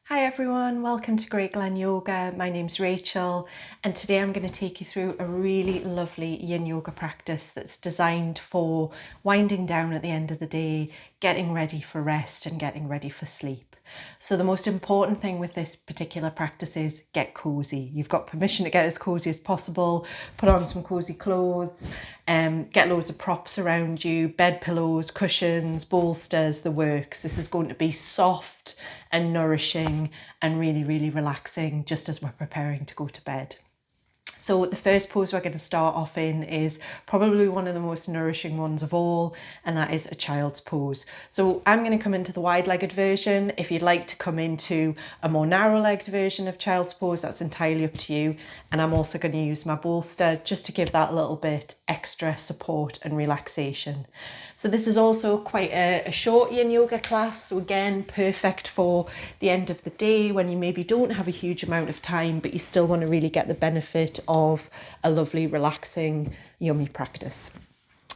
Hi everyone, welcome to Great Glen Yoga. My name's Rachel and today I'm going to take you through a really lovely Yin Yoga practice that's designed for winding down at the end of the day, getting ready for rest and getting ready for sleep. So the most important thing with this particular practice is get cozy. You've got permission to get as cozy as possible, put on some cozy clothes, get loads of props around you, bed pillows, cushions, bolsters, the works. This is going to be soft and nourishing and really, really relaxing just as we're preparing to go to bed. So the first pose we're going to start off in is probably one of the most nourishing ones of all, and that is a child's pose. So I'm going to come into the wide-legged version. If you'd like to come into a more narrow-legged version of child's pose, that's entirely up to you. And I'm also going to use my bolster just to give that little bit extra support and relaxation. So this is also quite a short Yin Yoga class. So again, perfect for the end of the day when you maybe don't have a huge amount of time, but you still want to really get the benefit of a lovely, relaxing, yummy practice.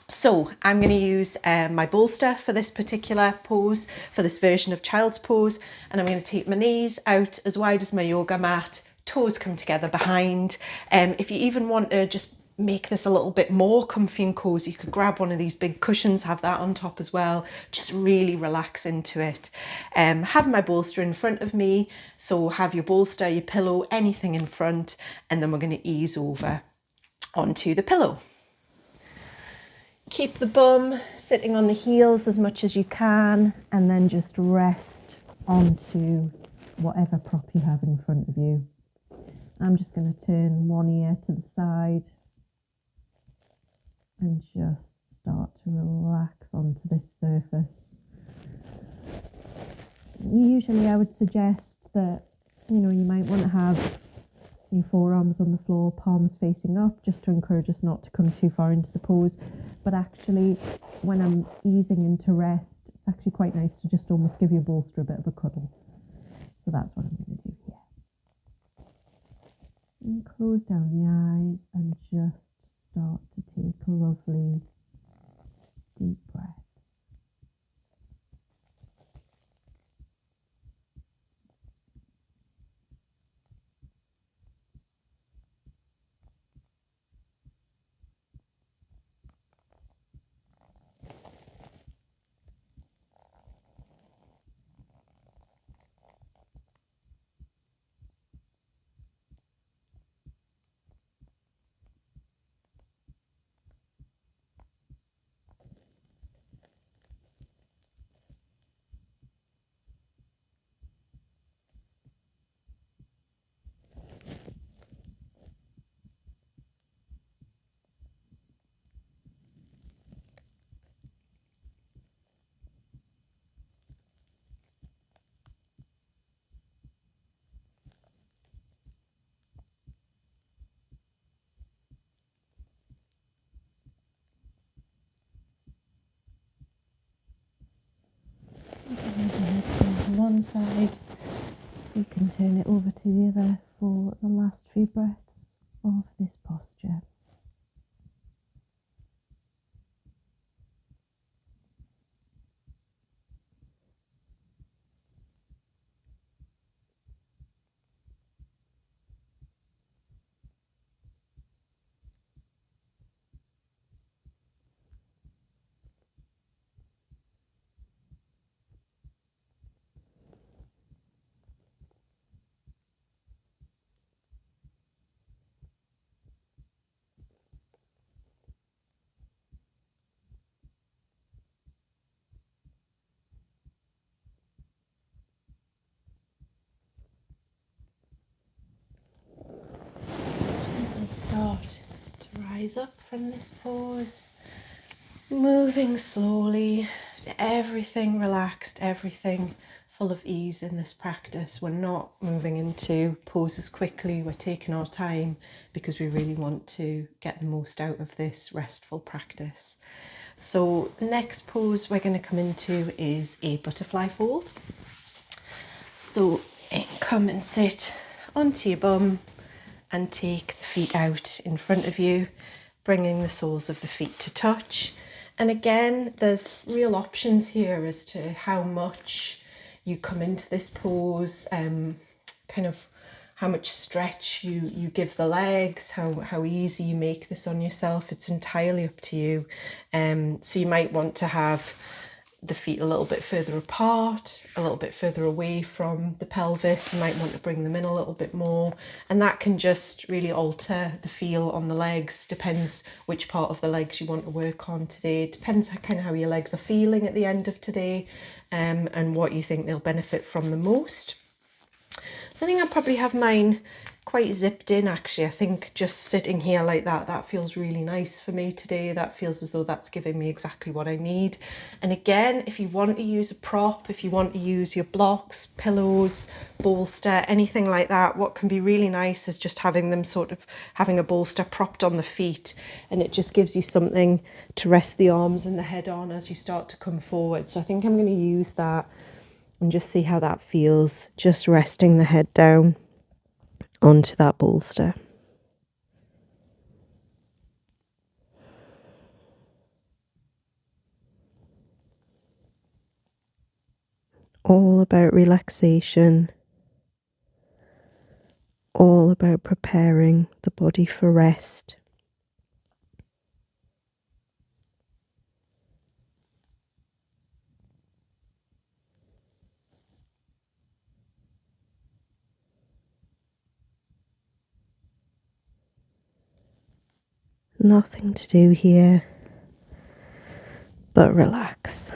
So I'm going to use my bolster for this particular pose, for this version of child's pose, and I'm going to take my knees out as wide as my yoga mat, toes come together behind. If you even want to just make this a little bit more comfy and cozy, you could grab one of these big cushions, have that on top as well, just really relax into it. Have my bolster in front of me, so have your bolster, your pillow, anything in front, and then we're going to ease over onto the pillow. Keep the bum sitting on the heels as much as you can, and then just rest onto whatever prop you have in front of you. I'm just going to turn one ear to the side and just start to relax onto this surface. Usually I would suggest that, you might want to have your forearms on the floor, palms facing up, just to encourage us not to come too far into the pose. But actually, when I'm easing into rest, it's actually quite nice to just almost give your bolster a bit of a cuddle. So that's what I'm going to do here. And close down the eyes and just start to take a lovely deep breath. One side, you can turn it over to the other for the last few breaths of this posture. Start to rise up from this pose, moving slowly, everything relaxed, everything full of ease in this practice. We're not moving into poses quickly, we're taking our time because we really want to get the most out of this restful practice. So the next pose we're going to come into is a butterfly fold. So come and sit onto your bum and take the feet out in front of you, bringing the soles of the feet to touch. And again, there's real options here as to how much you come into this pose, kind of how much stretch you give the legs, how easy you make this on yourself. It's entirely up to you. So you might want to have the feet a little bit further apart, a little bit further away from the pelvis. You might want to bring them in a little bit more, and that can just really alter the feel on the legs. Depends which part of the legs you want to work on today. It depends kind of how your legs are feeling at the end of today, and what you think they'll benefit from the most. So I think I'll probably have mine quite zipped in actually. I think just sitting here like that feels really nice for me today. That feels as though that's giving me exactly what I need. And again, if you want to use a prop, if you want to use your blocks, pillows, bolster, anything like that, what can be really nice is just having them sort of having a bolster propped on the feet, and it just gives you something to rest the arms and the head on as you start to come forward. So I think I'm going to use that and just see how that feels, just resting the head down onto that bolster. All about relaxation, all about preparing the body for rest. Nothing to do here but relax.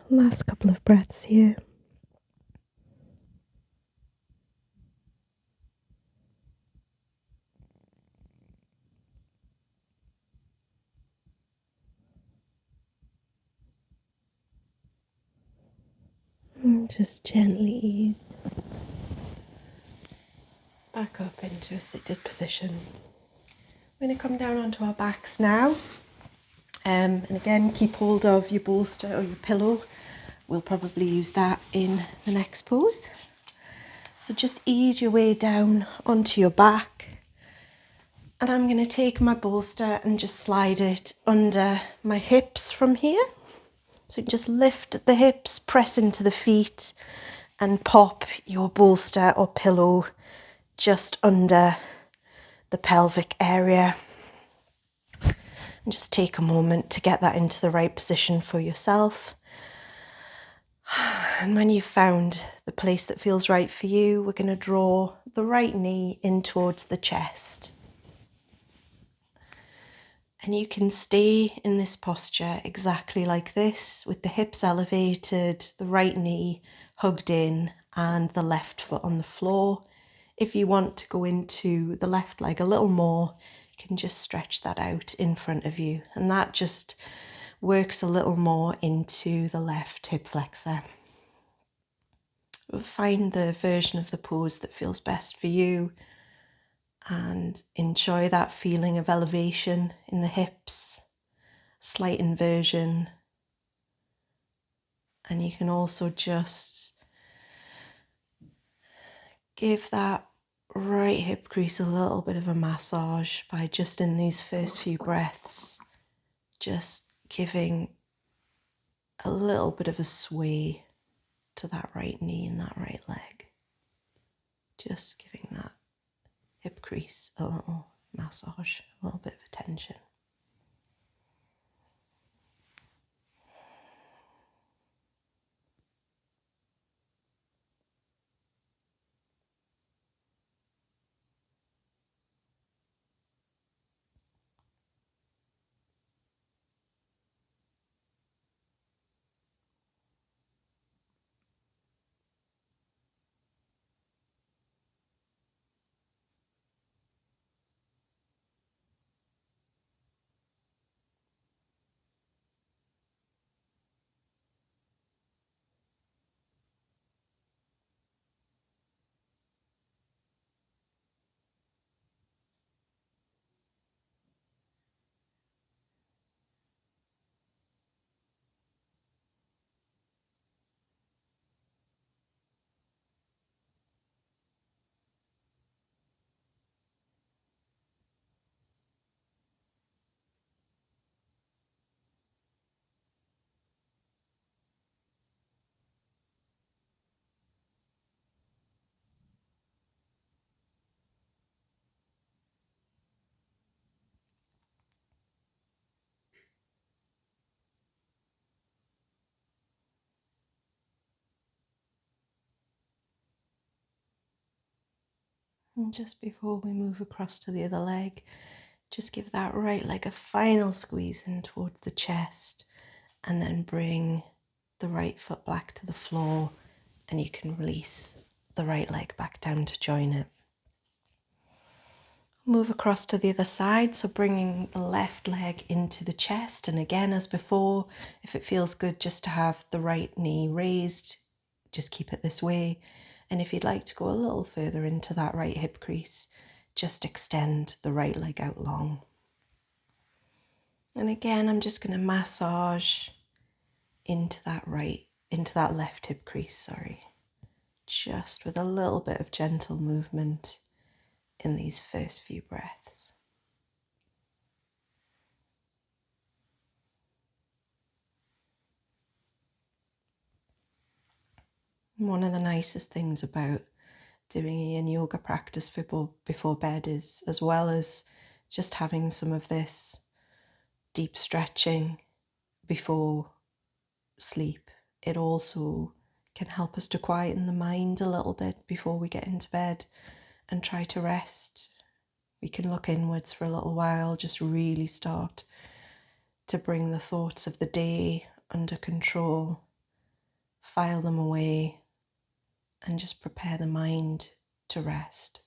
Last couple of breaths here. And just gently ease back up into a seated position. We're going to come down onto our backs now. And again, keep hold of your bolster or your pillow. We'll probably use that in the next pose. So just ease your way down onto your back. And I'm going to take my bolster and just slide it under my hips from here. So just lift the hips, press into the feet, and pop your bolster or pillow just under the pelvic area. And just take a moment to get that into the right position for yourself. And when you've found the place that feels right for you, we're going to draw the right knee in towards the chest. And you can stay in this posture exactly like this, with the hips elevated, the right knee hugged in, and the left foot on the floor. If you want to go into the left leg a little more, you can just stretch that out in front of you. And that just works a little more into the left hip flexor. Find the version of the pose that feels best for you and enjoy that feeling of elevation in the hips, slight inversion. And you can also just Give that right hip crease a little bit of a massage by just in these first few breaths, just giving a little bit of a sway to that right knee and that right leg. Just giving that hip crease a little massage, a little bit of attention. And just before we move across to the other leg, just give that right leg a final squeeze in towards the chest, and then bring the right foot back to the floor, and you can release the right leg back down to join it. Move across to the other side, so bringing the left leg into the chest, and again as before, if it feels good just to have the right knee raised, just keep it this way. And if you'd like to go a little further into that right hip crease, just extend the right leg out long. And again, I'm just going to massage into that left hip crease, just with a little bit of gentle movement in these first few breaths. One of the nicest things about doing a yin yoga practice before bed is, as well as just having some of this deep stretching before sleep, it also can help us to quieten the mind a little bit before we get into bed and try to rest. We can look inwards for a little while, just really start to bring the thoughts of the day under control, file them away, and just prepare the mind to rest.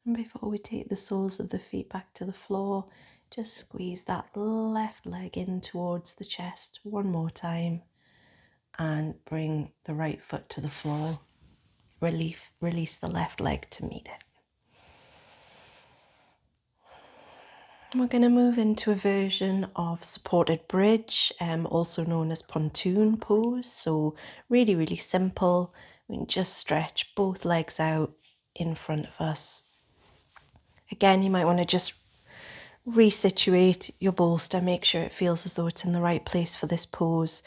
And before we take the soles of the feet back to the floor, just squeeze that left leg in towards the chest one more time and bring the right foot to the floor. Release the left leg to meet it. We're going to move into a version of supported bridge, also known as pontoon pose. So really, really simple. We can just stretch both legs out in front of us. Again, you might want to just resituate your bolster, make sure it feels as though it's in the right place for this pose.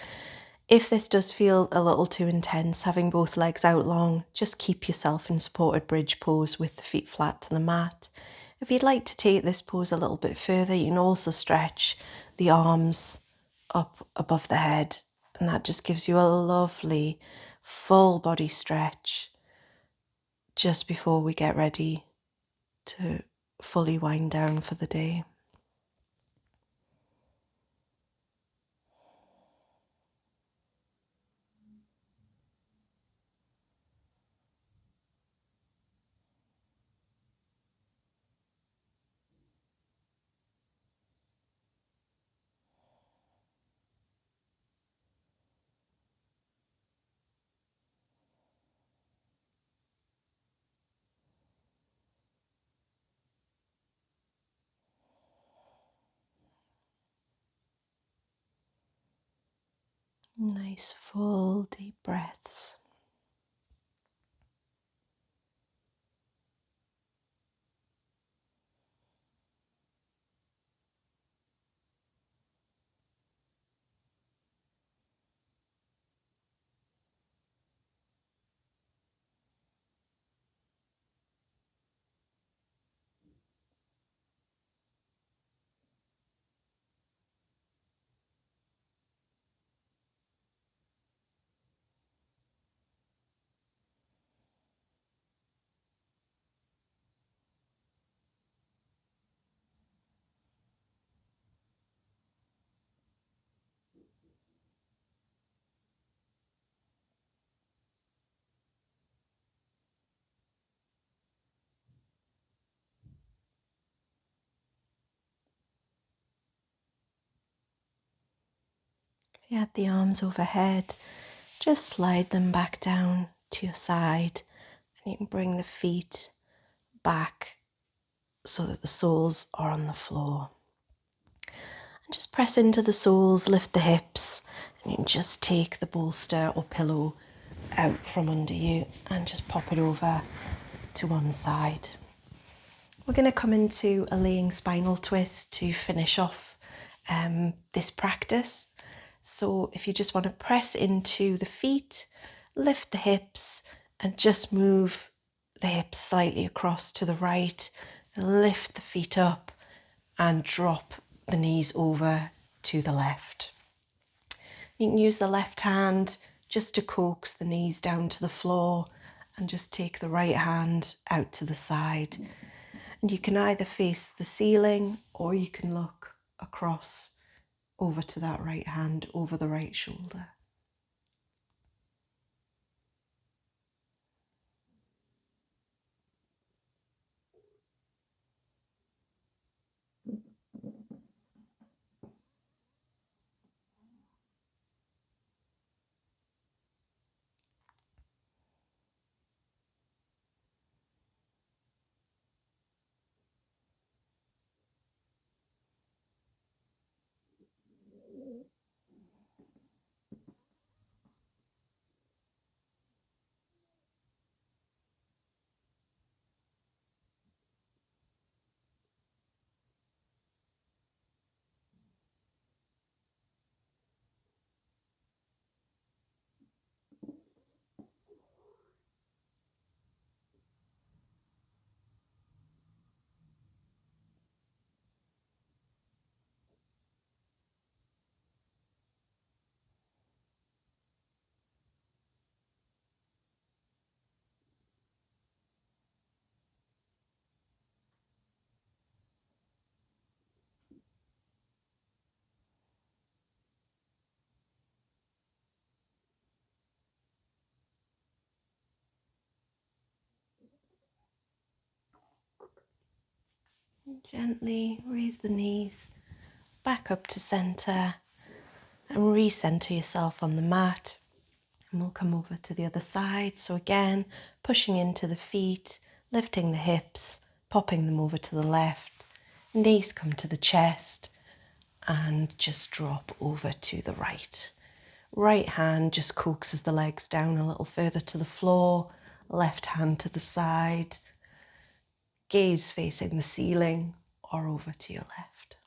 If this does feel a little too intense, having both legs out long, just keep yourself in supported bridge pose with the feet flat to the mat. If you'd like to take this pose a little bit further, you can also stretch the arms up above the head, and that just gives you a lovely full body stretch just before we get ready to fully wind down for the day. Nice full deep breaths. If you had the arms overhead, just slide them back down to your side, and you can bring the feet back so that the soles are on the floor. And just press into the soles, lift the hips, and you can just take the bolster or pillow out from under you and just pop it over to one side. We're going to come into a laying spinal twist to finish off this practice. So if you just want to press into the feet, lift the hips and just move the hips slightly across to the right, lift the feet up and drop the knees over to the left. You can use the left hand just to coax the knees down to the floor and just take the right hand out to the side. And you can either face the ceiling or you can look across over to that right hand, over the right shoulder. And gently raise the knees back up to center and re-center yourself on the mat. And we'll come over to the other side. So again, pushing into the feet, lifting the hips, popping them over to the left. Knees come to the chest and just drop over to the right. Right hand just coaxes the legs down a little further to the floor. Left hand to the side. Gaze facing the ceiling or over to your left.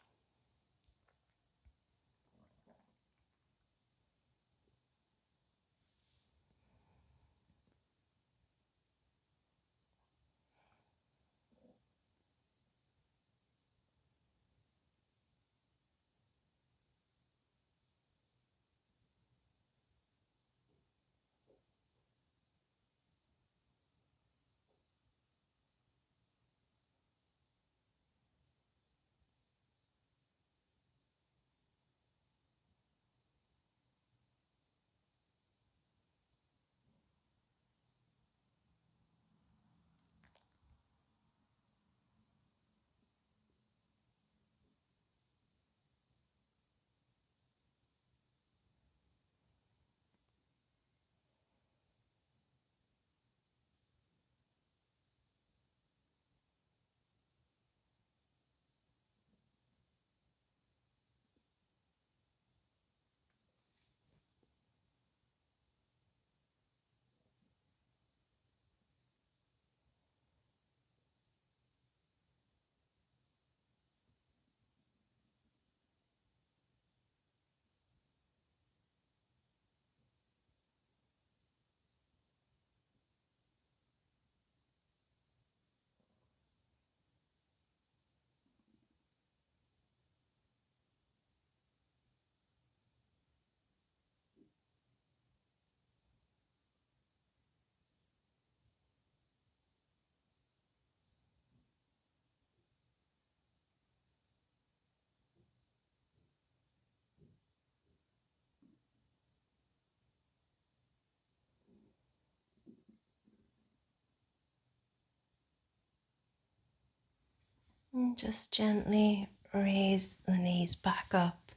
And just gently raise the knees back up,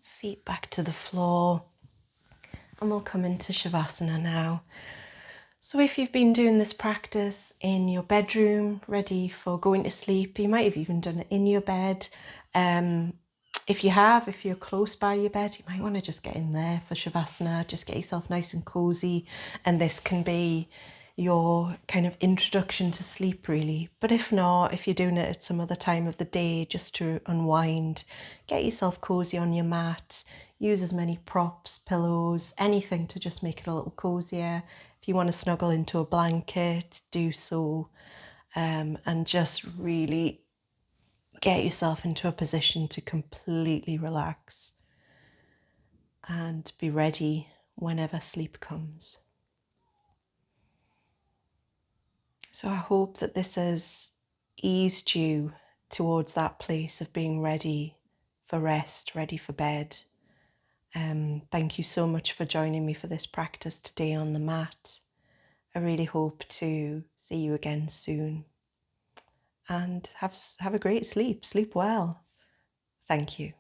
feet back to the floor, and we'll come into Shavasana now. So if you've been doing this practice in your bedroom, ready for going to sleep, you might have even done it in your bed. If you're close by your bed, you might want to just get in there for Shavasana, just get yourself nice and cozy. And this can be your kind of introduction to sleep, really. But if not, if you're doing it at some other time of the day, just to unwind, get yourself cozy on your mat, use as many props, pillows, anything to just make it a little cozier. If you want to snuggle into a blanket, do so, and just really get yourself into a position to completely relax and be ready whenever sleep comes. So I hope that this has eased you towards that place of being ready for rest, ready for bed. Thank you so much for joining me for this practice today on the mat. I really hope to see you again soon. And have a great sleep. Sleep well. Thank you.